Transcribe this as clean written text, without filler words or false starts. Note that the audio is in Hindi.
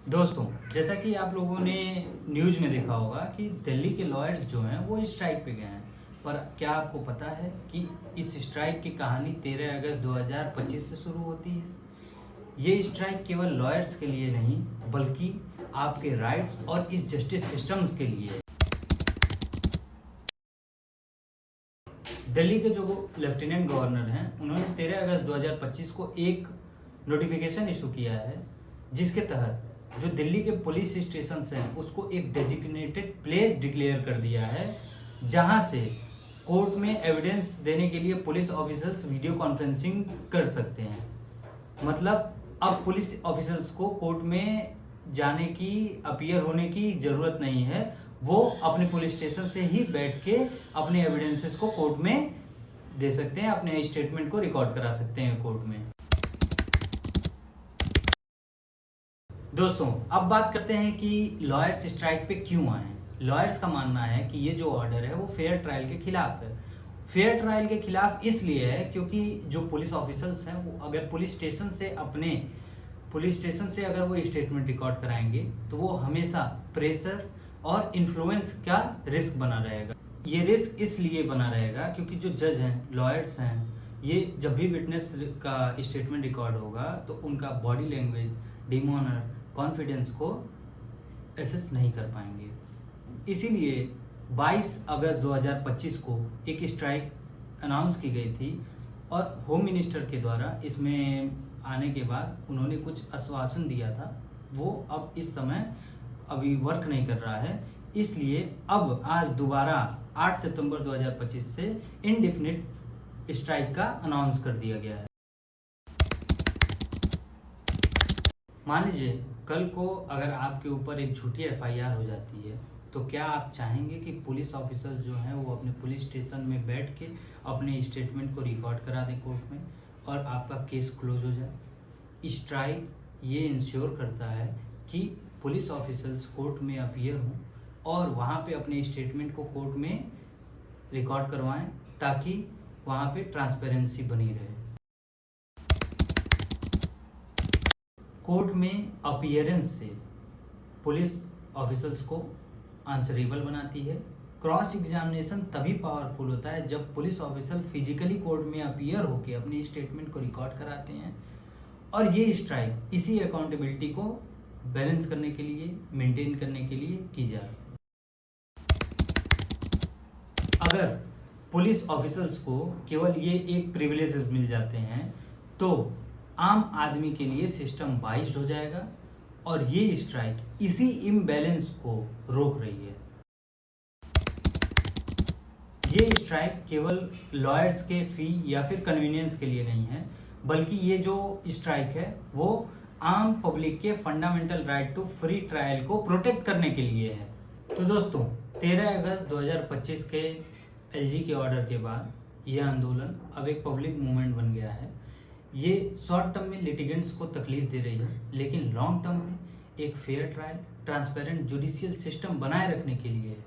दोस्तों, जैसा कि आप लोगों ने न्यूज़ में देखा होगा कि दिल्ली के लॉयर्स जो हैं वो स्ट्राइक पे गए हैं। पर क्या आपको पता है कि इस स्ट्राइक की कहानी 13 अगस्त 2025 से शुरू होती है। ये स्ट्राइक केवल लॉयर्स के लिए नहीं बल्कि आपके राइट्स और इस जस्टिस सिस्टम के लिए है। दिल्ली के जो लेफ्टिनेंट गवर्नर हैं उन्होंने 13 अगस्त 2025 को एक नोटिफिकेशन इशू किया है, जिसके तहत जो दिल्ली के पुलिस स्टेशन हैं उसको एक डेजिग्नेटेड प्लेस डिक्लेयर कर दिया है, जहां से कोर्ट में एविडेंस देने के लिए पुलिस ऑफिसर्स वीडियो कॉन्फ्रेंसिंग कर सकते हैं। मतलब अब पुलिस ऑफिसर्स को कोर्ट में जाने की, अपीयर होने की ज़रूरत नहीं है। वो अपने पुलिस स्टेशन से ही बैठ के अपने एविडेंसेस को कोर्ट में दे सकते हैं, अपने स्टेटमेंट को रिकॉर्ड करा सकते हैं कोर्ट में। दोस्तों, अब बात करते हैं कि लॉयर्स स्ट्राइक पे क्यों आए हैं। लॉयर्स का मानना है कि ये जो ऑर्डर है वो फेयर ट्रायल के खिलाफ है। फेयर ट्रायल के खिलाफ इसलिए है क्योंकि जो पुलिस ऑफिसर्स हैं वो अगर पुलिस स्टेशन से अगर वो स्टेटमेंट रिकॉर्ड कराएंगे तो वो हमेशा प्रेशर और इन्फ्लुएंस का रिस्क बना रहेगा। ये रिस्क इसलिए बना रहेगा क्योंकि जो जज हैं, लॉयर्स हैं, ये जब भी विटनेस का स्टेटमेंट रिकॉर्ड होगा तो उनका बॉडी लैंग्वेज, डिमोनर, कॉन्फिडेंस को एसेस नहीं कर पाएंगे। इसीलिए 22 अगस्त 2025 को एक स्ट्राइक अनाउंस की गई थी और होम मिनिस्टर के द्वारा इसमें आने के बाद उन्होंने कुछ आश्वासन दिया था, वो अब इस समय अभी वर्क नहीं कर रहा है। इसलिए अब आज दोबारा 8 सितंबर 2025 से इनडेफिनिट स्ट्राइक का अनाउंस कर दिया गया है। मान लीजिए कल को अगर आपके ऊपर एक झूठी एफआईआर हो जाती है तो क्या आप चाहेंगे कि पुलिस ऑफिसर्स जो हैं वो अपने पुलिस स्टेशन में बैठ के अपने स्टेटमेंट को रिकॉर्ड करा दें कोर्ट में और आपका केस क्लोज हो जाए। स्ट्राइक ये इंश्योर करता है कि पुलिस ऑफिसर्स कोर्ट में अपीयर हों और वहाँ पे अपने स्टेटमेंट को कोर्ट में रिकॉर्ड करवाएं ताकि वहाँ पे ट्रांसपेरेंसी बनी रहे। कोर्ट में अपीयरेंस से पुलिस ऑफिसर्स को आंसरेबल बनाती है। क्रॉस एग्जामिनेशन तभी पावरफुल होता है जब पुलिस ऑफिसर फिजिकली कोर्ट में अपीयर होकर अपने स्टेटमेंट को रिकॉर्ड कराते हैं। और ये स्ट्राइक इसी अकाउंटेबिलिटी को बैलेंस करने के लिए, मेंटेन करने के लिए की जा रही है। अगर पुलिस ऑफिसर्स को केवल ये एक प्रिविलेज मिल जाते हैं तो आम आदमी के लिए सिस्टम बाइस्ड हो जाएगा और ये स्ट्राइक इसी इम्बैलेंस को रोक रही है। ये स्ट्राइक केवल लॉयर्स के फी या फिर कन्वीनियंस के लिए नहीं है, बल्कि ये जो स्ट्राइक है वो आम पब्लिक के fundamental right to free trial को प्रोटेक्ट करने के लिए है। तो दोस्तों, 13 अगस्त 2025 के एलजी के ऑर्डर के बाद ये आंदोलन अब एक पब्लिक मूवमेंट बन गया है। ये शॉर्ट टर्म में लिटिगेंट्स को तकलीफ दे रही है, लेकिन लॉन्ग टर्म में एक fair trial, transparent judicial system बनाए रखने के लिए है।